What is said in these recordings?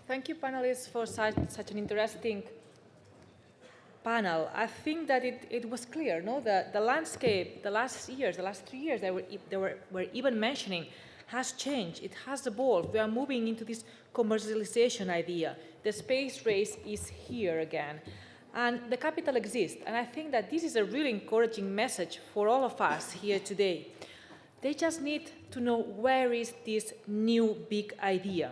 Thank you, panelists, for such an interesting panel. I think that it was clear, no? The landscape, the last 3 years they were even mentioning, has changed. It has evolved. We are moving into this commercialization idea. The space race is here again. And the capital exists. And I think that this is a really encouraging message for all of us here today. They just need to know where is this new big idea.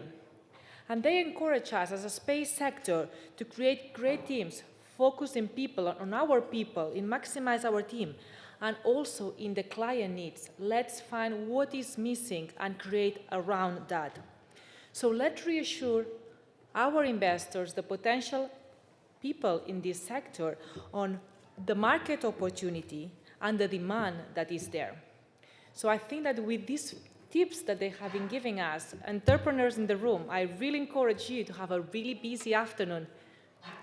And they encourage us as a space sector to create great teams, focus in people, on our people, in maximize our team, and also in the client needs. Let's find what is missing and create around that. So let's reassure our investors, the potential people in this sector, on the market opportunity and the demand that is there. So I think that with these tips that they have been giving us, entrepreneurs in the room, I really encourage you to have a really busy afternoon,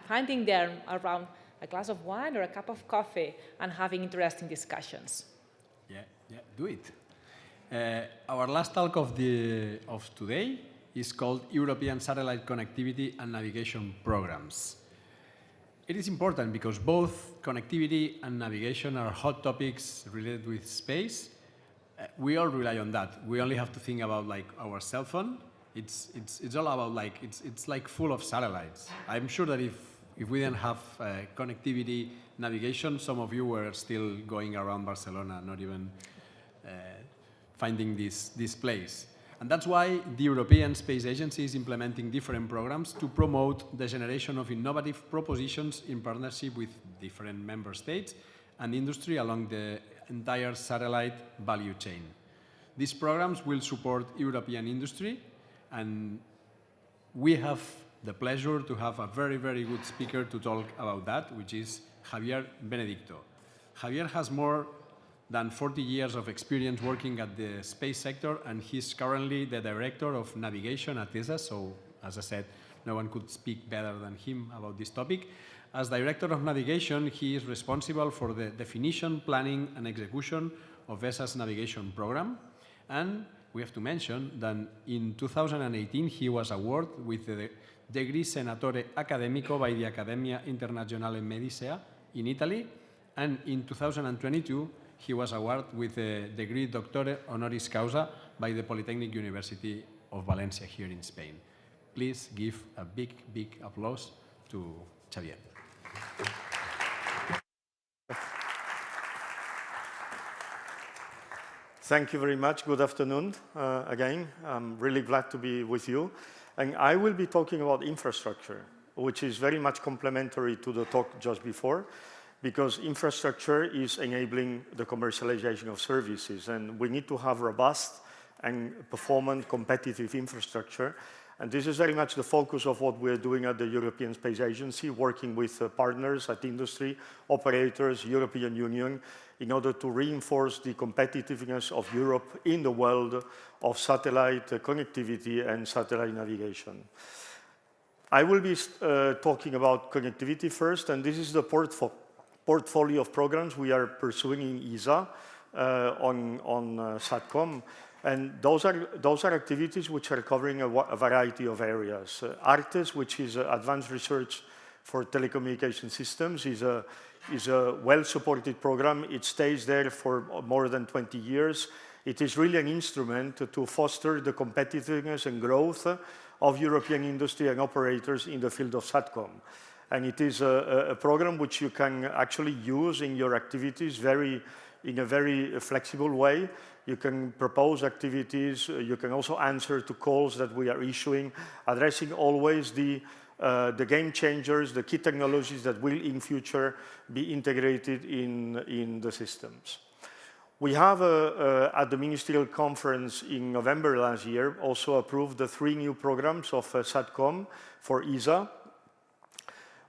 finding them around a glass of wine or a cup of coffee and having interesting discussions. Yeah, do it. Our last talk of today is called European Satellite Connectivity and Navigation Programs. It is important because both connectivity and navigation are hot topics related with space. We all rely on that. We only have to think about like our cell phone. It's all about like it's like full of satellites. I'm sure that if we didn't have connectivity, navigation, some of you were still going around Barcelona, not even finding this place. And that's why the European Space Agency is implementing different programs to promote the generation of innovative propositions in partnership with different member states and industry along the entire satellite value chain. These programs will support European industry, and we have the pleasure to have a very, very good speaker to talk about that, which is Javier Benedicto. Javier has more than 40 years of experience working at the space sector, and he's currently the director of navigation at ESA, so as I said, no one could speak better than him about this topic. As Director of Navigation, he is responsible for the definition, planning, and execution of ESA's navigation program. And we have to mention that in 2018, he was awarded with the degree Senatore Accademico by the Accademia Internazionale Medicea in Italy. And in 2022, he was awarded with the degree Doctore Honoris Causa by the Polytechnic University of Valencia here in Spain. Please give a big, big applause to Javier. Thank you very much. Good afternoon again. I'm really glad to be with you. And I will be talking about infrastructure, which is very much complementary to the talk just before, because infrastructure is enabling the commercialization of services. And we need to have robust and performant, competitive infrastructure. And this is very much the focus of what we're doing at the European Space Agency, working with partners at industry, operators, European Union, in order to reinforce the competitiveness of Europe in the world of satellite connectivity and satellite navigation. I will be talking about connectivity first, and this is the portfolio of programs we are pursuing in ESA on SATCOM. And those are activities which are covering a variety of areas. ARTES, which is Advanced Research for Telecommunication Systems, is a well-supported program. It stays there for more than 20 years. It is really an instrument to foster the competitiveness and growth of European industry and operators in the field of SATCOM. And it is a program which you can actually use in your activities in a very flexible way. You can propose activities. You can also answer to calls that we are issuing, addressing always the game changers, the key technologies that will in future be integrated in the systems. We have, at the Ministerial Conference in November last year, also approved the 3 new programs of SATCOM for ESA.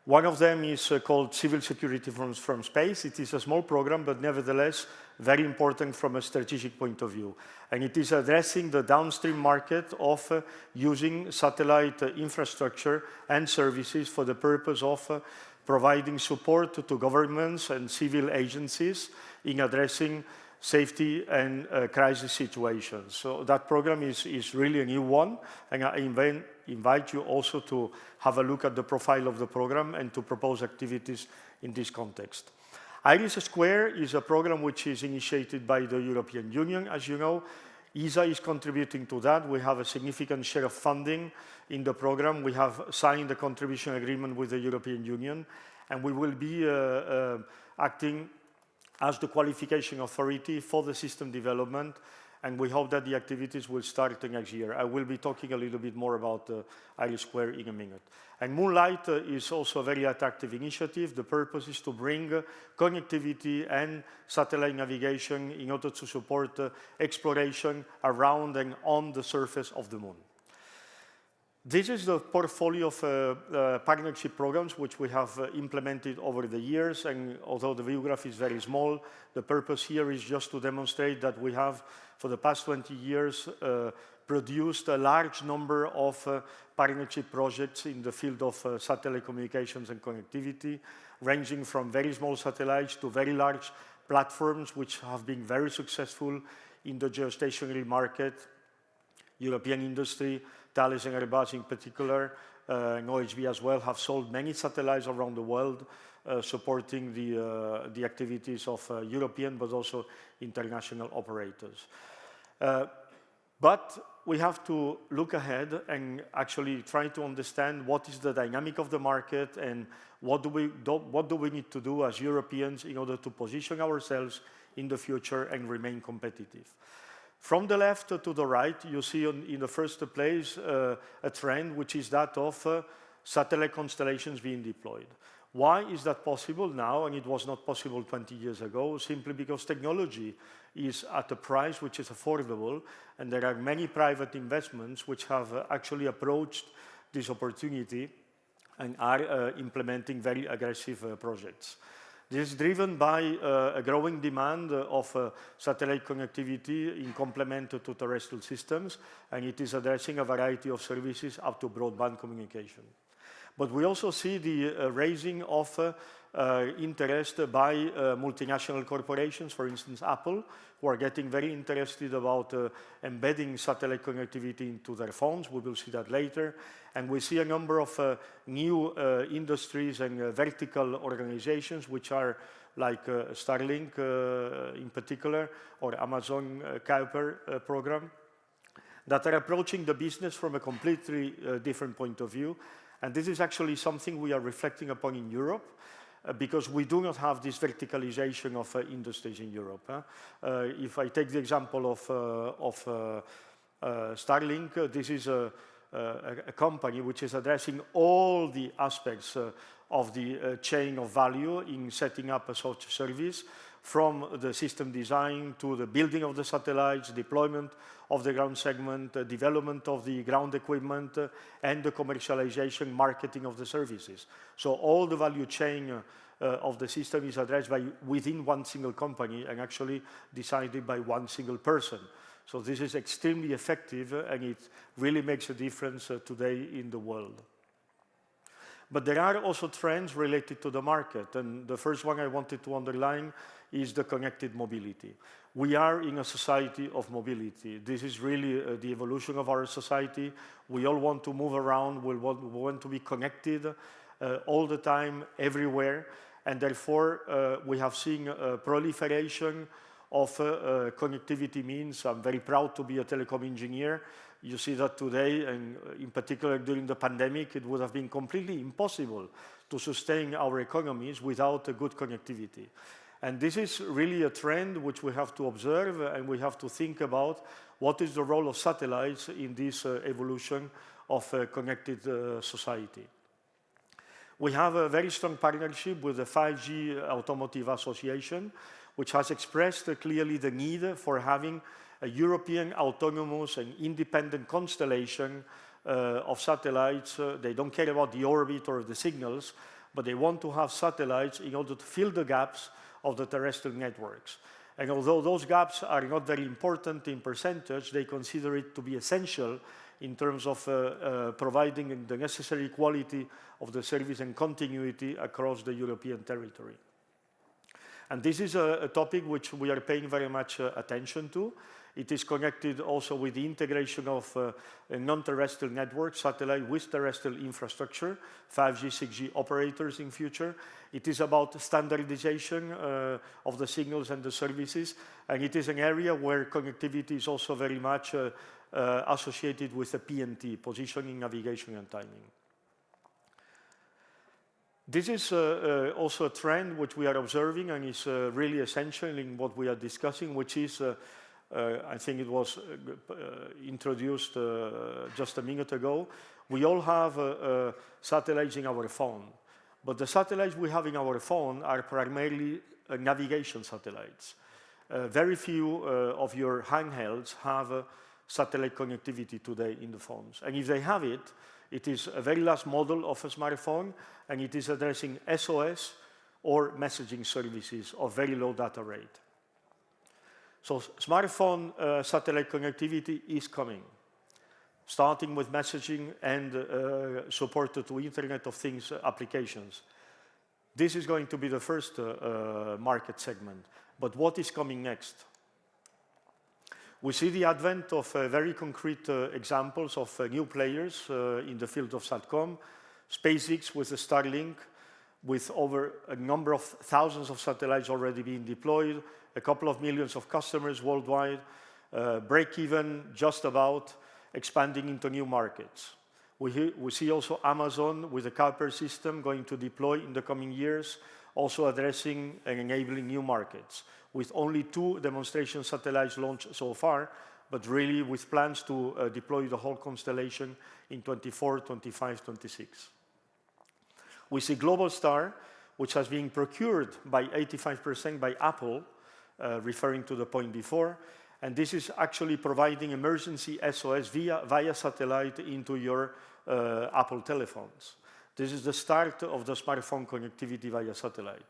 One of them is called Civil Security from Space. It is a small program, but nevertheless very important from a strategic point of view. And it is addressing the downstream market of using satellite infrastructure and services for the purpose of providing support to governments and civil agencies in addressing safety and crisis situations. So that program is really a new one, and I invite you also to have a look at the profile of the program and to propose activities in this context. Iris Square is a program which is initiated by the European Union, as you know. ESA is contributing to that. We have a significant share of funding in the program. We have signed a contribution agreement with the European Union, and we will be acting as the qualification authority for the system development, and we hope that the activities will start next year. I will be talking a little bit more about Iris Square in a minute. And Moonlight is also a very attractive initiative. The purpose is to bring connectivity and satellite navigation in order to support exploration around and on the surface of the moon. This is the portfolio of partnership programs which we have implemented over the years, and although the view graph is very small, the purpose here is just to demonstrate that we have, for the past 20 years, produced a large number of partnership projects in the field of satellite communications and connectivity, ranging from very small satellites to very large platforms, which have been very successful in the geostationary market. European industry, Thales and Airbus in particular, and OHB as well, have sold many satellites around the world, supporting the activities of European but also international operators. But we have to look ahead and actually try to understand what is the dynamic of the market and what do we need to do as Europeans in order to position ourselves in the future and remain competitive. From the left to the right, you see in the first place a trend, which is that of satellite constellations being deployed. Why is that possible now, and it was not possible 20 years ago? Simply because technology is at a price which is affordable, and there are many private investments which have actually approached this opportunity and are implementing very aggressive projects. This is driven by a growing demand of satellite connectivity in complement to terrestrial systems, and it is addressing a variety of services up to broadband communication. But we also see the raising of interest by multinational corporations, for instance, Apple, who are getting very interested about embedding satellite connectivity into their phones. We will see that later. And we see a number of new industries and vertical organizations, which are like Starlink in particular, or Amazon Kuiper program, that are approaching the business from a completely different point of view. And this is actually something we are reflecting upon in Europe, because we do not have this verticalization of industries in Europe. If I take the example of Starlink, this is a company which is addressing all the aspects of the chain of value in setting up a such service, from the system design to the building of the satellites, deployment of the ground segment, development of the ground equipment, and the commercialization, marketing of the services. So all the value chain of the system is addressed within one single company and actually decided by one single person. So this is extremely effective, and it really makes a difference today in the world. But there are also trends related to the market, and the first one I wanted to underline is the connected mobility. We are in a society of mobility. This is really the evolution of our society. We all want to move around, we want to be connected all the time, everywhere, and therefore we have seen a proliferation of connectivity means. I'm very proud to be a telecom engineer. You see that today, and in particular during the pandemic, it would have been completely impossible to sustain our economies without a good connectivity. And this is really a trend which we have to observe, and we have to think about what is the role of satellites in this evolution of a connected society. We have a very strong partnership with the 5G Automotive Association, which has expressed clearly the need for having a European autonomous and independent constellation of satellites. They don't care about the orbit or the signals, but they want to have satellites in order to fill the gaps of the terrestrial networks. And although those gaps are not very important in percentage, they consider it to be essential in terms of providing the necessary quality of the service and continuity across the European territory. And this is a topic which we are paying very much attention to. It is connected also with the integration of a non-terrestrial network, satellite with terrestrial infrastructure, 5G, 6G operators in future. It is about standardization of the signals and the services, and it is an area where connectivity is also very much associated with the PNT, positioning, navigation, and timing. This is also a trend which we are observing and is really essential in what we are discussing, which is I think it was introduced just a minute ago. We all have satellites in our phone, but the satellites we have in our phone are primarily navigation satellites. Very few of your handhelds have satellite connectivity today in the phones. And if they have it, it is a very last model of a smartphone, and it is addressing SOS or messaging services of very low data rate. So smartphone satellite connectivity is coming, starting with messaging and supported to Internet of Things applications. This is going to be the first market segment. But what is coming next? We see the advent of very concrete examples of new players in the field of SATCOM, SpaceX with the Starlink, with over a number of thousands of satellites already being deployed, a couple of millions of customers worldwide, break-even just about, expanding into new markets. We see also Amazon with a Kuiper system going to deploy in the coming years, also addressing and enabling new markets, with only 2 demonstration satellites launched so far, but really with plans to deploy the whole constellation in 24, 25, 26. We see Globalstar, which has been procured by 85% by Apple, referring to the point before, and this is actually providing emergency SOS via satellite into your Apple telephones. This is the start of the smartphone connectivity via satellite.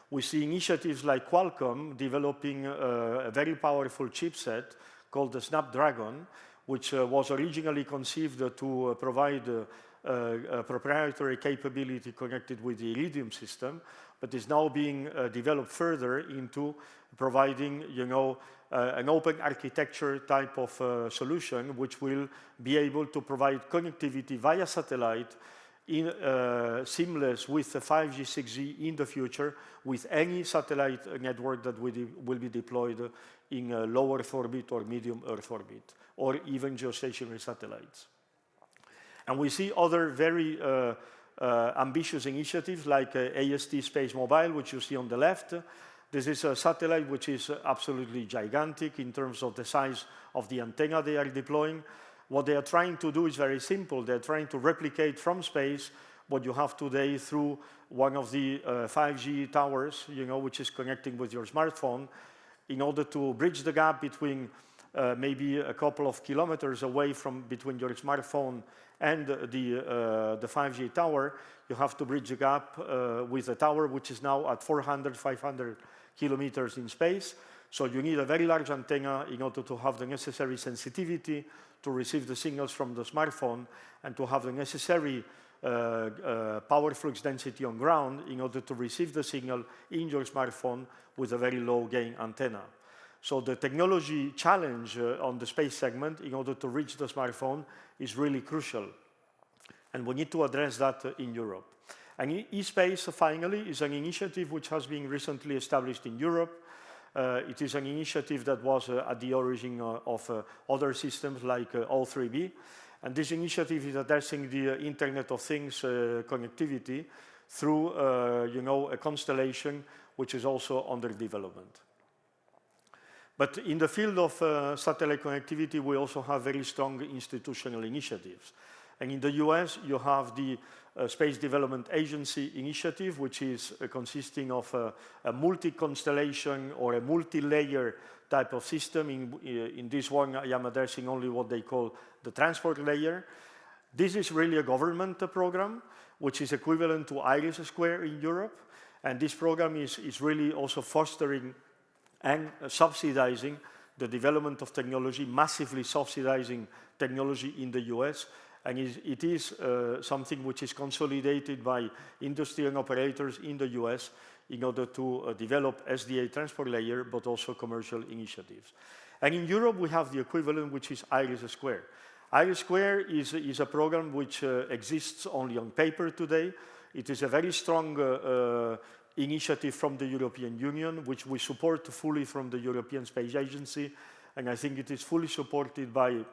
We see initiatives like Qualcomm developing a very powerful chipset called the Snapdragon, which was originally conceived to provide a proprietary capability connected with the Iridium system, but is now being developed further into providing, an open architecture type of solution, which will be able to provide connectivity via satellite in seamless with the 5G, 6G in the future, with any satellite network that will be deployed in low Earth orbit or medium Earth orbit, or even geostationary satellites. And we see other very ambitious initiatives like AST Space Mobile, which you see on the left. This is a satellite which is absolutely gigantic in terms of the size of the antenna they are deploying. What they are trying to do is very simple. They're trying to replicate from space what you have today through one of the 5G towers, which is connecting with your smartphone, in order to bridge the gap between maybe a couple of kilometers away between your smartphone and the 5G tower. You have to bridge the gap with a tower which is now at 400, 500 kilometers in space. So you need a very large antenna in order to have the necessary sensitivity to receive the signals from the smartphone and to have the necessary power flux density on ground in order to receive the signal in your smartphone with a very low gain antenna. So the technology challenge on the space segment in order to reach the smartphone is really crucial. And we need to address that in Europe. And eSpace, finally, is an initiative which has been recently established in Europe. It is an initiative that was at the origin of other systems like O3b. And this initiative is addressing the Internet of Things connectivity through a constellation which is also under development. But in the field of satellite connectivity, we also have very strong institutional initiatives. And in the US, you have the Space Development Agency initiative, which is consisting of a multi-constellation or a multi-layer type of system. In this one, I am addressing only what they call the transport layer. This is really a government program, which is equivalent to Iris Square in Europe. And this program is really also fostering and subsidizing the development of technology, massively subsidizing technology in the US. And it is something which is consolidated by industry and operators in the US in order to develop SDA transport layer, but also commercial initiatives. And in Europe, we have the equivalent, which is IRIS Square. IRIS Square is a program which exists only on paper today. It is a very strong initiative from the European Union, which we support fully from the European Space Agency, and I think it is fully supported by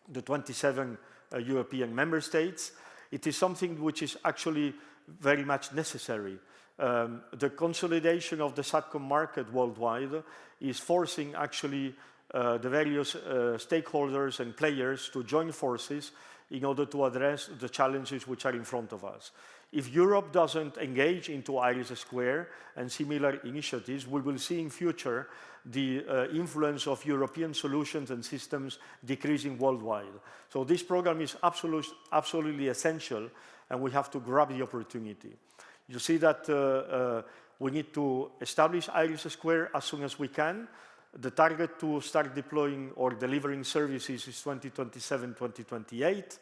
the 27 European member states. It is something which is actually very much necessary. The consolidation of the SATCOM market worldwide is forcing actually the various stakeholders and players to join forces in order to address the challenges which are in front of us. If Europe doesn't engage into IRIS Square and similar initiatives, we will see in future the influence of European solutions and systems decreasing worldwide. So this program is absolutely essential, and we have to grab the opportunity. You see that we need to establish IRIS Square as soon as we can. The target to start deploying or delivering services is 2027, 2028.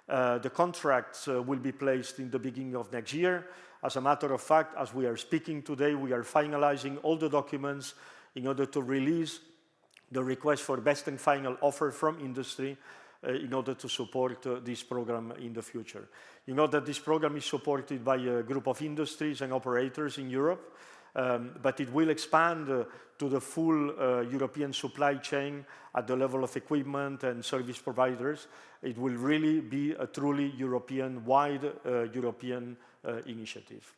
The contracts will be placed in the beginning of next year. As a matter of fact, as we are speaking today, we are finalizing all the documents in order to release the request for best and final offer from industry in order to support this program in the future. You know that this program is supported by a group of industries and operators in Europe, but it will expand to the full European supply chain at the level of equipment and service providers. It will really be a truly European-wide European initiative.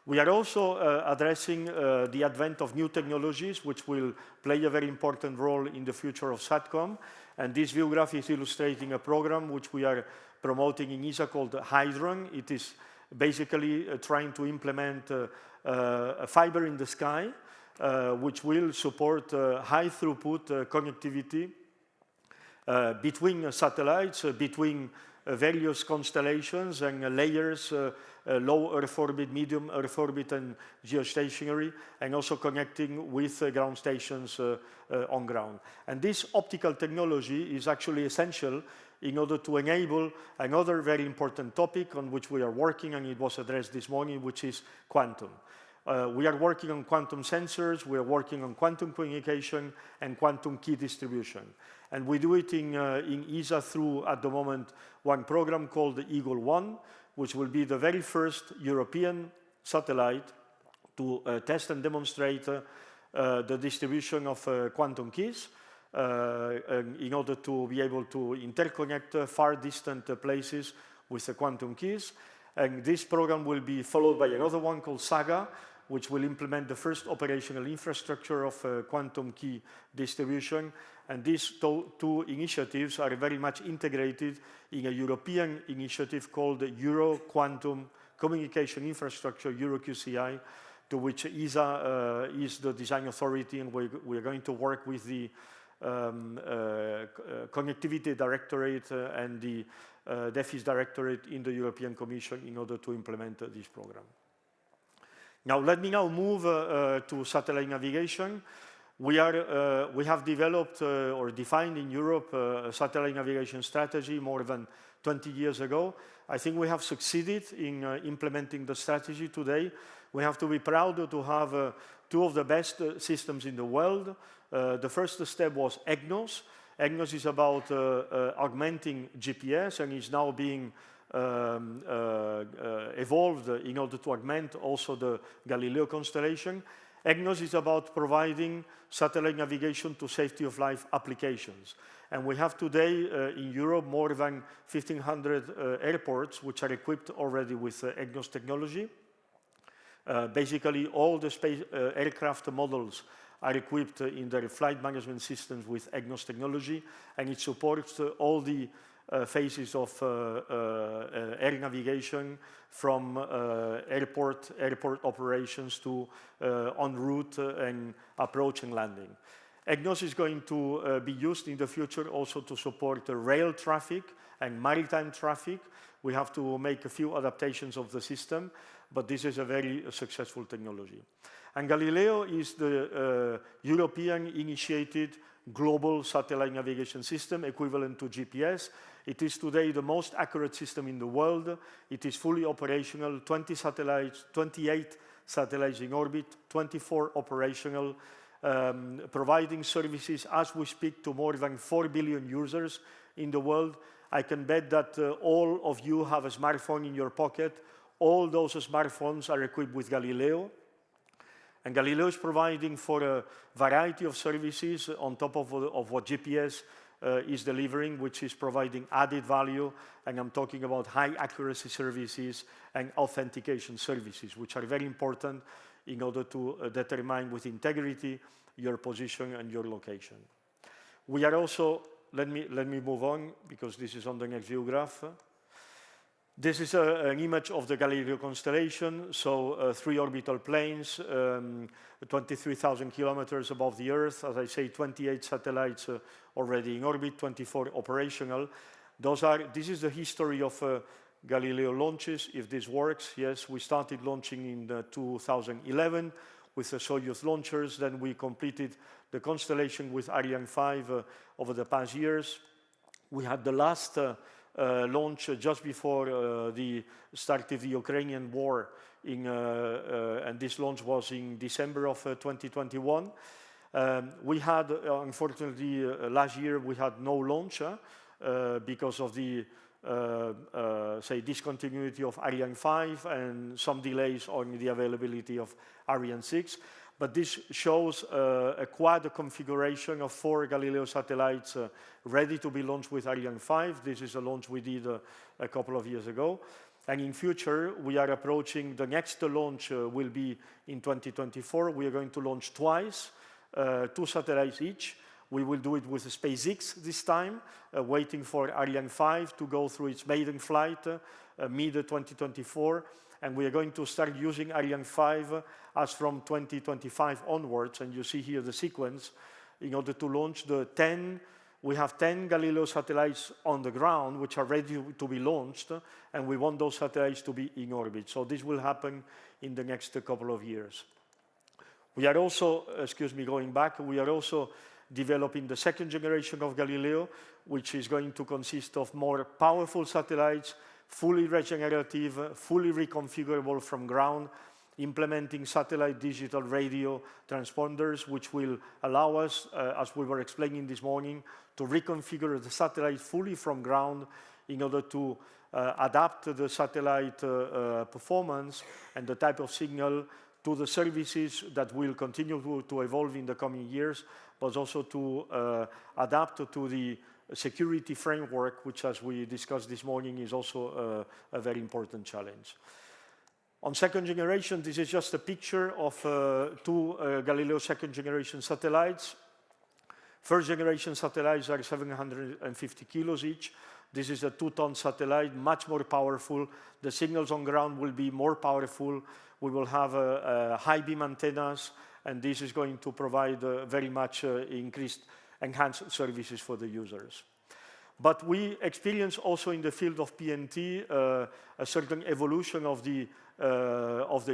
We are also addressing the advent of new technologies, which will play a very important role in the future of SATCOM. And this view graph is illustrating a program which we are promoting in ESA called Hydron. It is basically trying to implement a fiber in the sky, which will support high throughput connectivity between satellites, between various constellations and layers, low Earth orbit, medium Earth orbit, and geostationary, and also connecting with ground stations on ground. And this optical technology is actually essential in order to enable another very important topic on which we are working, and it was addressed this morning, which is quantum. We are working on quantum sensors, we are working on quantum communication and quantum key distribution. And we do it in ESA through, at the moment, one program called the Eagle-1, which will be the very first European satellite to test and demonstrate the distribution of quantum keys in order to be able to interconnect far distant places with the quantum keys. And this program will be followed by another one called SAGA, which will implement the first operational infrastructure of quantum key distribution. And these two initiatives are very much integrated in a European initiative called the Euro Quantum Communication Infrastructure, EuroQCI, to which ESA is the design authority, and we're going to work with the Connectivity Directorate and the DEFIS Directorate in the European Commission in order to implement this program. Now, let me now move to satellite navigation. We have developed or defined in Europe a satellite navigation strategy more than 20 years ago. I think we have succeeded in implementing the strategy today. We have to be proud to have two of the best systems in the world. The first step was EGNOS. EGNOS is about augmenting GPS and is now being evolved in order to augment also the Galileo constellation. EGNOS is about providing satellite navigation to safety of life applications. And we have today in Europe more than 1,500 airports which are equipped already with EGNOS technology. Basically, all the space aircraft models are equipped in their flight management systems with EGNOS technology, and it supports all the phases of air navigation from airport operations to en route and approach and landing. EGNOS is going to be used in the future also to support rail traffic and maritime traffic. We have to make a few adaptations of the system, but this is a very successful technology. And Galileo is the European-initiated global satellite navigation system equivalent to GPS. It is today the most accurate system in the world. It is fully operational, 28 satellites in orbit, 24 operational, providing services as we speak to more than 4 billion users in the world. I can bet that all of you have a smartphone in your pocket. All those smartphones are equipped with Galileo. And Galileo is providing for a variety of services on top of what GPS is delivering, which is providing added value. And I'm talking about high accuracy services and authentication services, which are very important in order to determine with integrity your position and your location. We are also, let me move on, because this is on the next view graph. This is an image of the Galileo constellation, so 3 orbital planes, 23,000 kilometers above the Earth. As I say, 28 satellites already in orbit, 24 operational. This is the history of Galileo launches, if this works. Yes, we started launching in 2011 with the Soyuz launchers. Then we completed the constellation with Ariane 5 over the past years. We had the last launch just before the start of the Ukrainian war, and this launch was in December of 2021. We had, unfortunately, last year we had no launch because of the say discontinuity of Ariane 5 and some delays on the availability of Ariane 6. But this shows a quad configuration of 4 Galileo satellites ready to be launched with Ariane 5. This is a launch we did a couple of years ago. And in future, we are approaching, the next launch will be in 2024. We are going to launch twice, 2 satellites each. We will do it with SpaceX this time, waiting for Ariane 5 to go through its maiden flight mid-2024. And we are going to start using Ariane 5 as from 2025 onwards. And you see here the sequence in order to launch the 10. We have 10 Galileo satellites on the ground, which are ready to be launched. And we want those satellites to be in orbit. So this will happen in the next couple of years. We are also, going back, we are also developing the second generation of Galileo, which is going to consist of more powerful satellites, fully regenerative, fully reconfigurable from ground, implementing satellite digital radio transponders, which will allow us, as we were explaining this morning, to reconfigure the satellite fully from ground in order to adapt the satellite performance and the type of signal to the services that will continue to evolve in the coming years, but also to adapt to the security framework, which, as we discussed this morning, is also a very important challenge. On second generation, this is just a picture of 2 Galileo second generation satellites. First generation satellites are 750 kilos each. This is a 2-ton satellite, much more powerful. The signals on ground will be more powerful. We will have high beam antennas, and this is going to provide very much enhanced services for the users. But we experience also in the field of PNT a certain evolution of the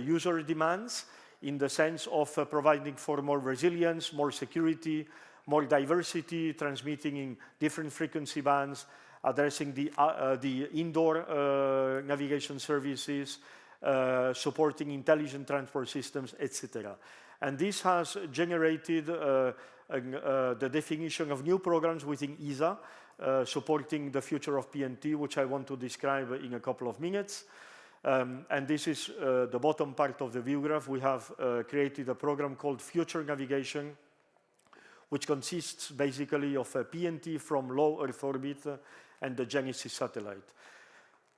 user demands, in the sense of providing for more resilience, more security, more diversity, transmitting in different frequency bands, addressing the indoor navigation services, supporting intelligent transport systems, etc. And this has generated the definition of new programs within ESA, supporting the future of PNT, which I want to describe in a couple of minutes. And this is the bottom part of the view graph. We have created a program called Future Navigation, which consists basically of a PNT from low Earth orbit and the Genesis satellite.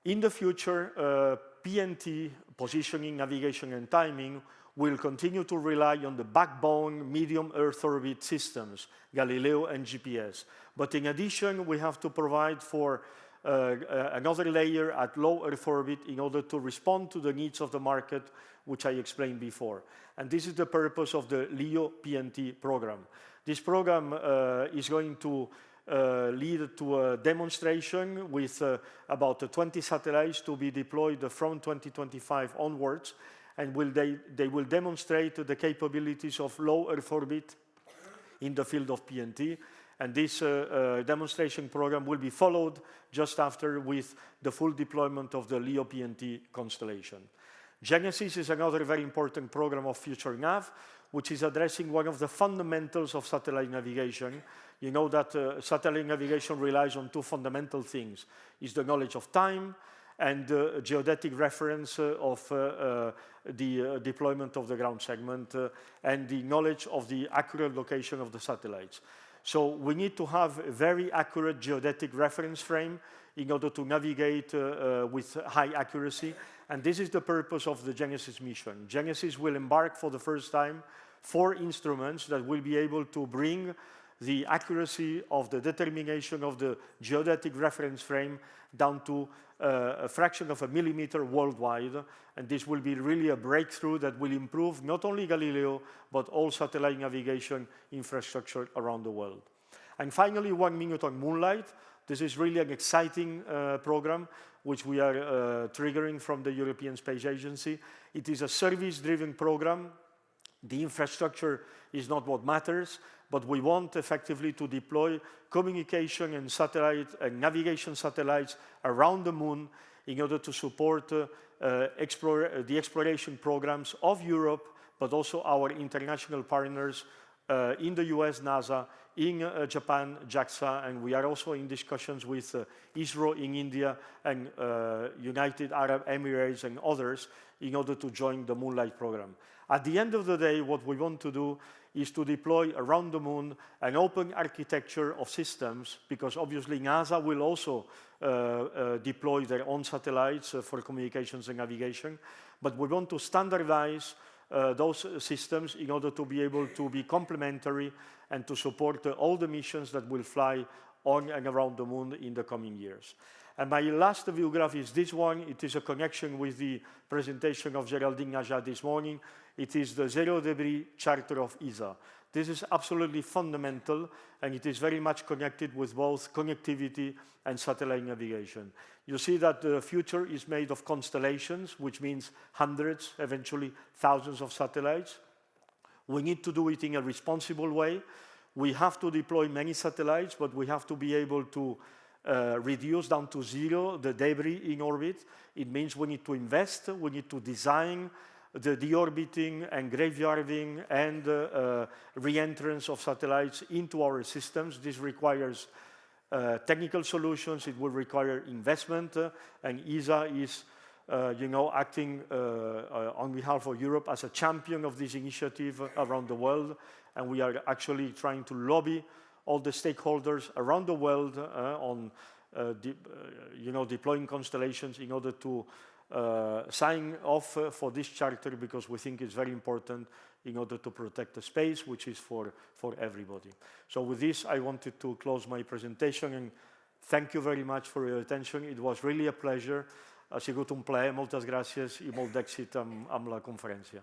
In the future, PNT, positioning, navigation, and timing, will continue to rely on the backbone medium Earth orbit systems, Galileo and GPS. But in addition, we have to provide for another layer at low Earth orbit in order to respond to the needs of the market, which I explained before. And this is the purpose of the LEO PNT program. This program is going to lead to a demonstration with about 20 satellites to be deployed from 2025 onwards, and they will demonstrate the capabilities of low Earth orbit in the field of PNT. And this demonstration program will be followed just after with the full deployment of the LEO PNT constellation. Genesis is another very important program of Future Nav, which is addressing one of the fundamentals of satellite navigation. You know that satellite navigation relies on two fundamental things. It's the knowledge of time and the geodetic reference of the deployment of the ground segment and the knowledge of the accurate location of the satellites. So we need to have a very accurate geodetic reference frame in order to navigate with high accuracy. And this is the purpose of the Genesis mission. Genesis will embark for the first time 4 instruments that will be able to bring the accuracy of the determination of the geodetic reference frame down to a fraction of a millimeter worldwide. And this will be really a breakthrough that will improve not only Galileo, but all satellite navigation infrastructure around the world. And finally, 1 minute on Moonlight. This is really an exciting program, which we are triggering from the European Space Agency. It is a service-driven program. The infrastructure is not what matters, but we want effectively to deploy communication and satellite and navigation satellites around the moon in order to support the exploration programs of Europe, but also our international partners in the US, NASA, in Japan, JAXA, and we are also in discussions with ISRO in India and United Arab Emirates and others in order to join the Moonlight program. At the end of the day, what we want to do is to deploy around the moon an open architecture of systems, because obviously NASA will also deploy their own satellites for communications and navigation, but we want to standardize those systems in order to be able to be complementary and to support all the missions that will fly on and around the moon in the coming years. And my last view graph is this one. It is a connection with the presentation of Geraldine Najat this morning. It is the Zero Debris Charter of ESA. This is absolutely fundamental, and it is very much connected with both connectivity and satellite navigation. You see that the future is made of constellations, which means hundreds, eventually thousands of satellites. We need to do it in a responsible way. We have to deploy many satellites, but we have to be able to reduce down to zero the debris in orbit. It means we need to invest, we need to design the deorbiting and graveyarding and re-entrance of satellites into our systems. This requires technical solutions, it will require investment, and ESA is acting on behalf of Europe as a champion of this initiative around the world, and we are actually trying to lobby all the stakeholders around the world on deploying constellations in order to sign off for this charter, because we think it's very important in order to protect the space, which is for everybody. So with this, I wanted to close my presentation, and thank you very much for your attention. It was really a pleasure. Ha sigut un plaer, moltes gràcies i molt d'èxit amb la conferència.